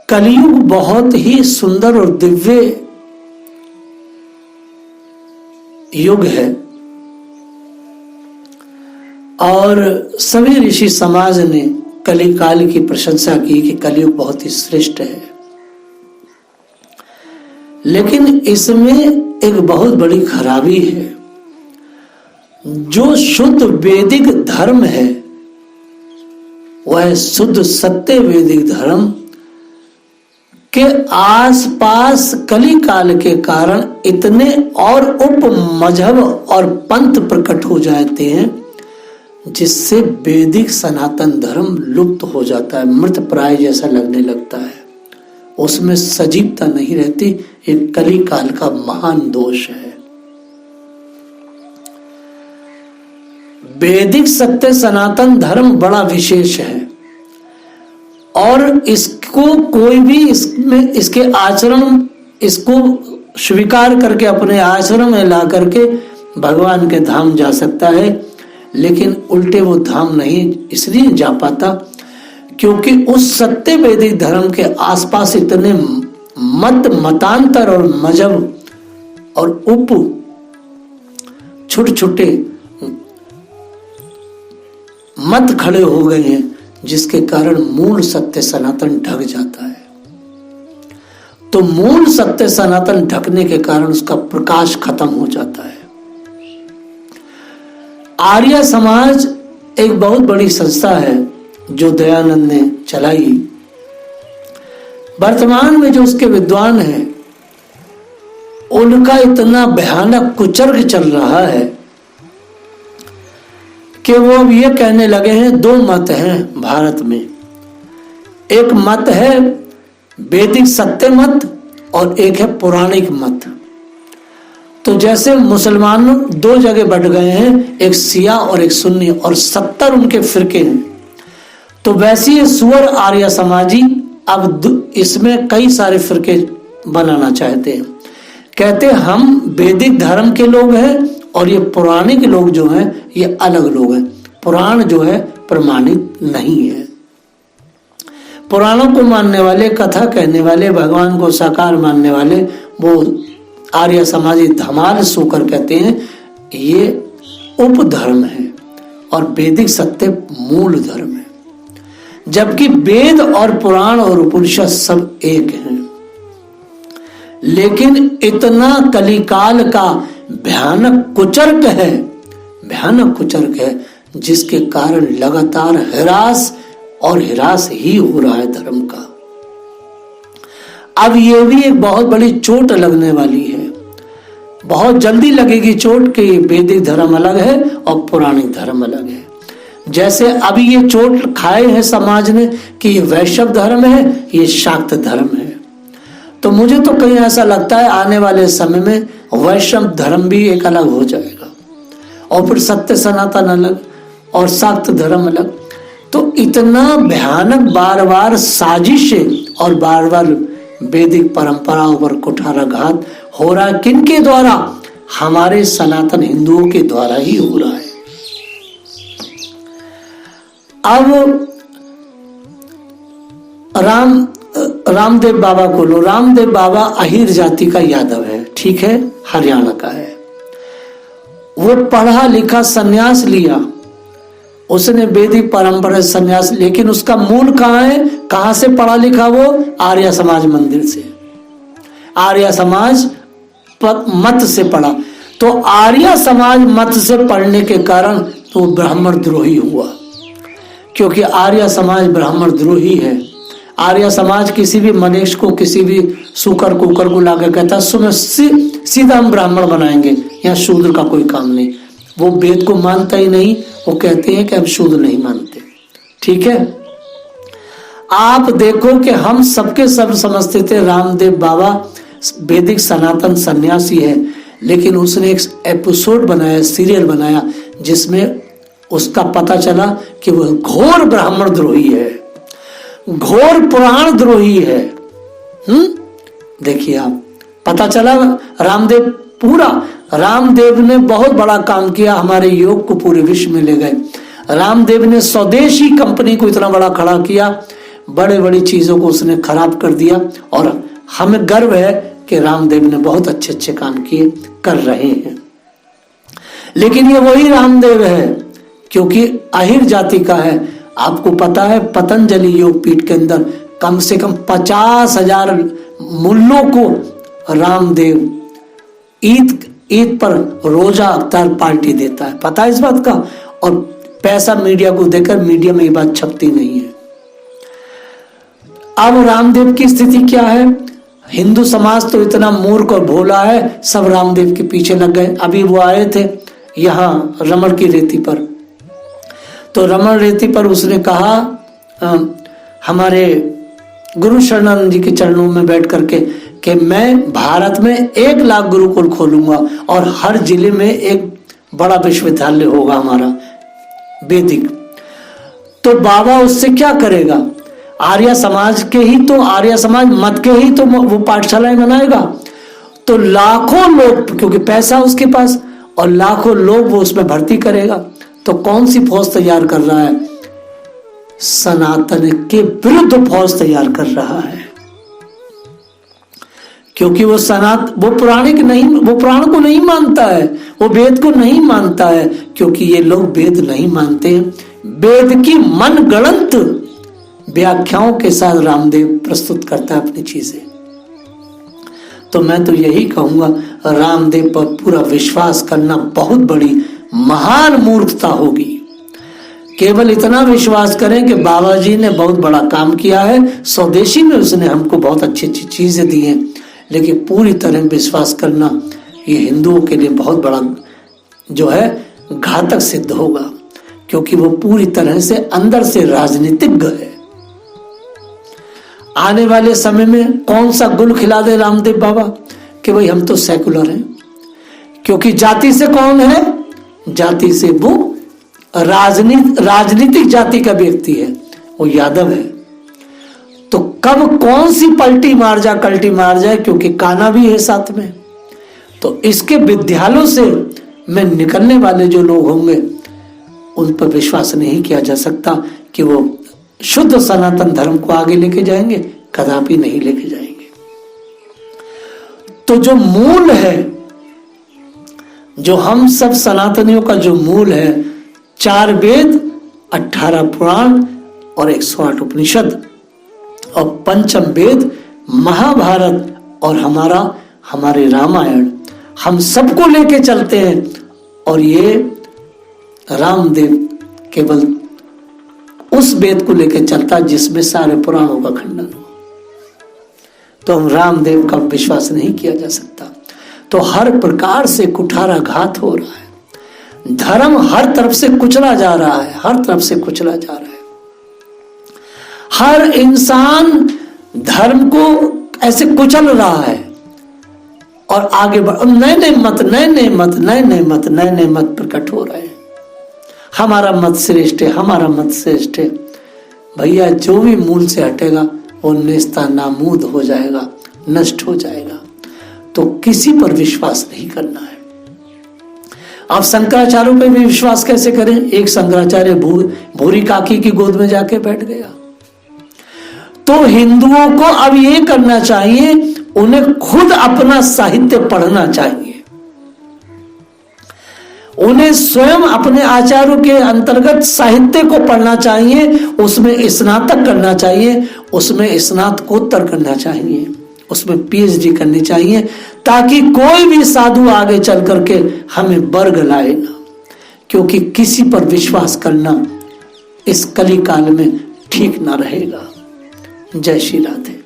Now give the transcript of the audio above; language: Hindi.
कलयुग बहुत ही सुंदर और दिव्य युग है और सभी ऋषि समाज ने कली काल की प्रशंसा की कि कलयुग बहुत ही श्रेष्ठ है। लेकिन इसमें एक बहुत बड़ी खराबी है। जो शुद्ध वैदिक धर्म है वह शुद्ध सत्य वैदिक धर्म के आसपास कली काल के कारण इतने और उप मजहब और पंथ प्रकट हो जाते हैं जिससे वैदिक सनातन धर्म लुप्त हो जाता है, मृत प्राय जैसा लगने लगता है, उसमें सजीवता नहीं रहती। एक कली काल का महान दोष है। वैदिक सत्य सनातन धर्म बड़ा विशेष है और इसको कोई भी इसमें इसके आचरण इसको स्वीकार करके अपने आचरण में ला करके भगवान के धाम जा सकता है, लेकिन उल्टे वो धाम नहीं इसलिए जा पाता क्योंकि उस सत्य वैदिक धर्म के आसपास इतने मतांतर और मजहब और उप छोटे छोटे मत खड़े हो गए हैं जिसके कारण मूल सत्य सनातन ढक जाता है। तो मूल सत्य सनातन ढकने के कारण उसका प्रकाश खत्म हो जाता है। आर्य समाज एक बहुत बड़ी संस्था है जो दयानंद ने चलाई। वर्तमान में जो उसके विद्वान हैं उनका इतना भयानक कुचर्ग चल रहा है कि वो अब ये कहने लगे हैं दो मत हैं भारत में। एक मत है वैदिक सत्य मत और एक है पौराणिक मत। तो जैसे मुसलमान दो जगह बट गए हैं, एक शिया और एक सुन्नी और 70 उनके फिरके हैं, तो वैसे ही सुअर आर्य समाजी अब इसमें कई सारे फिरके बनाना चाहते हैं। कहते हम वैदिक धर्म के लोग हैं और ये पौराणिक लोग जो हैं ये अलग लोग हैं। पुराण जो है प्रमाणित नहीं है। पुराणों को मानने वाले, कथा कहने वाले, भगवान को साकार मानने वाले वो आर्य समाजी धमाल सोकर कहते हैं ये उपधर्म है और वैदिक सत्य मूल धर्म है, जबकि वेद और पुराण और उपनिषद सब एक हैं। लेकिन इतना कलिकाल का भयानक कुचर्क है जिसके कारण लगातार हिरास ही हो रहा है धर्म का। अब ये भी एक बहुत बड़ी चोट लगने वाली है, बहुत जल्दी लगेगी चोट कि वैदिक धर्म अलग है और पौराणिक धर्म अलग है। जैसे अभी ये चोट खाए हैं समाज ने कि ये वैष्णव धर्म है, ये शाक्त धर्म है। तो मुझे तो कहीं ऐसा लगता है आने वाले समय में वैष्णव धर्म भी एक अलग हो जाएगा और फिर सत्य सनातन अलग और शाक्त धर्म अलग। तो इतना भयानक बार बार साजिशें और बार बार वैदिक परंपराओं पर कुठाराघात हो रहा है। किनके द्वारा? हमारे सनातन हिंदुओं के द्वारा ही हो रहा है। अब रामदेव बाबा को लो। रामदेव बाबा अहीर जाति का यादव है, ठीक है, हरियाणा का है। वो पढ़ा लिखा सन्यास लिया, उसने वैदिक परंपरा सन्यास, लेकिन उसका मूल कहाँ है? कहाँ से पढ़ा लिखा वो? आर्य समाज मंदिर से, आर्य समाज मत से पढ़ा। तो आर्य समाज मत से पढ़ने के कारण तो ब्राह्मण द्रोही हुआ, क्योंकि आर्य समाज ब्राह्मण द्रोही है। आर्य समाज किसी भी मनुष्य को, किसी भी सुकर कुकर को लाकर कहता है सीधा हम ब्राह्मण बनाएंगे, यहाँ शूद्र का कोई काम नहीं। वो वेद को मानता ही नहीं, वो कहते हैं कि हम शूद्र नहीं मानते। ठीक है, आप देखो कि हम सबके सब समझते थे रामदेव बाबा वैदिक सनातन सन्यासी है, लेकिन उसने एक एपिसोड बनाया, सीरियल बनाया, जिसमें उसका पता चला कि वह घोर ब्राह्मण द्रोही है, घोर पुराण द्रोही है। देखिए आप, पता चला रामदेव ने बहुत बड़ा काम किया, हमारे योग को पूरे विश्व में ले गए। रामदेव ने स्वदेशी कंपनी को इतना बड़ा खड़ा किया, बड़े बड़ी चीजों को उसने खराब कर दिया। और हमें गर्व है कि रामदेव ने बहुत अच्छे अच्छे काम किए, कर रहे हैं। लेकिन ये वही रामदेव है क्योंकि अहिर जाति का है। आपको पता है पतंजलि योगपीठ के अंदर कम से कम 50,000 मुल्लों को रामदेव ईद पर रोजा अफ्तार पार्टी देता है, पता है इस बात का। और पैसा मीडिया को देकर मीडिया में ये बात छपती नहीं है। अब रामदेव की स्थिति क्या है? हिंदू समाज तो इतना मूर्ख और भोला है, सब रामदेव के पीछे लग गए। अभी वो आए थे यहाँ रमण की रेती पर, तो रमण रेती पर उसने कहा हमारे गुरु शरणानंद जी के चरणों में बैठ करके कि मैं भारत में 1 लाख गुरुकुल खोलूंगा और हर जिले में एक बड़ा विश्वविद्यालय होगा हमारा वैदिक। तो बाबा उससे क्या करेगा? आर्य समाज के ही तो, आर्य समाज मत के ही तो वो पाठशालाएं बनाएगा। तो लाखों लोग, क्योंकि पैसा उसके पास, और लाखों लोग वो उसमें भर्ती करेगा। तो कौन सी फौज तैयार कर रहा है? सनातन के विरुद्ध फौज तैयार कर रहा है। क्योंकि वो पुराणिक नहीं, वो पुराण को नहीं मानता है, वो वेद को नहीं मानता है। क्योंकि ये लोग वेद नहीं मानते, वेद की मनगढ़ंत व्याख्याओं के साथ रामदेव प्रस्तुत करता है अपनी चीजें। तो मैं तो यही कहूंगा, रामदेव पर पूरा विश्वास करना बहुत बड़ी महान मूर्खता होगी। केवल इतना विश्वास करें कि बाबा जी ने बहुत बड़ा काम किया है, स्वदेशी में उसने हमको बहुत अच्छी अच्छी चीजें दी हैं, लेकिन पूरी तरह विश्वास करना ये हिंदुओं के लिए बहुत बड़ा जो है घातक सिद्ध होगा। क्योंकि वो पूरी तरह से अंदर से राजनीतिज्ञ है। आने वाले समय में कौन सा गुल खिला दे रामदेव बाबा कि भाई हम तो सेकुलर हैं। क्योंकि जाति से कौन है? जाति से वो राजनीतिक जाति का व्यक्ति है, वो यादव है। तो कब कौन सी कल्टी मार जाए, क्योंकि काना भी है साथ में। तो इसके विद्यालयों से में निकलने वाले जो लोग होंगे उन पर विश्वास नहीं किया जा सकता कि वो शुद्ध सनातन धर्म को आगे लेके जाएंगे, कदापि नहीं लेके जाएंगे। तो जो मूल है, जो हम सब सनातनियों का जो मूल है, 4 वेद, 18 पुराण और 108 उपनिषद और पंचम वेद महाभारत और हमारे रामायण, हम सबको लेके चलते हैं। और ये रामदेव केवल उस वेद को लेके चलता जिसमें सारे पुराणों का खंडन हो। तो हम रामदेव का विश्वास नहीं किया जा सकता। तो हर प्रकार से कुठारा घात हो रहा है, धर्म हर तरफ से कुचला जा रहा है, हर तरफ से कुचला जा रहा है। हर इंसान धर्म को ऐसे कुचल रहा है और आगे बढ़ नए नए मत प्रकट हो रहे हैं। हमारा मत श्रेष्ठ है, हमारा मत श्रेष्ठ है। भैया जो भी मूल से हटेगा वो नेस्ता नामूद हो जाएगा, नष्ट हो जाएगा। तो किसी पर विश्वास नहीं करना है। आप शंकराचार्यों पर भी विश्वास कैसे करें? एक शंकराचार्य भूरी काकी की गोद में जाके बैठ गया। तो हिंदुओं को अब ये करना चाहिए, उन्हें खुद अपना साहित्य पढ़ना चाहिए। उन्हें स्वयं अपने आचार्यों के अंतर्गत साहित्य को पढ़ना चाहिए, उसमें स्नातक करना चाहिए, उसमें स्नातकोत्तर करना चाहिए, उसमें पीएचडी करनी चाहिए, ताकि कोई भी साधु आगे चल करके हमें वर्ग लाए ना। क्योंकि किसी पर विश्वास करना इस कली काल में ठीक ना रहेगा। जय श्री राधे।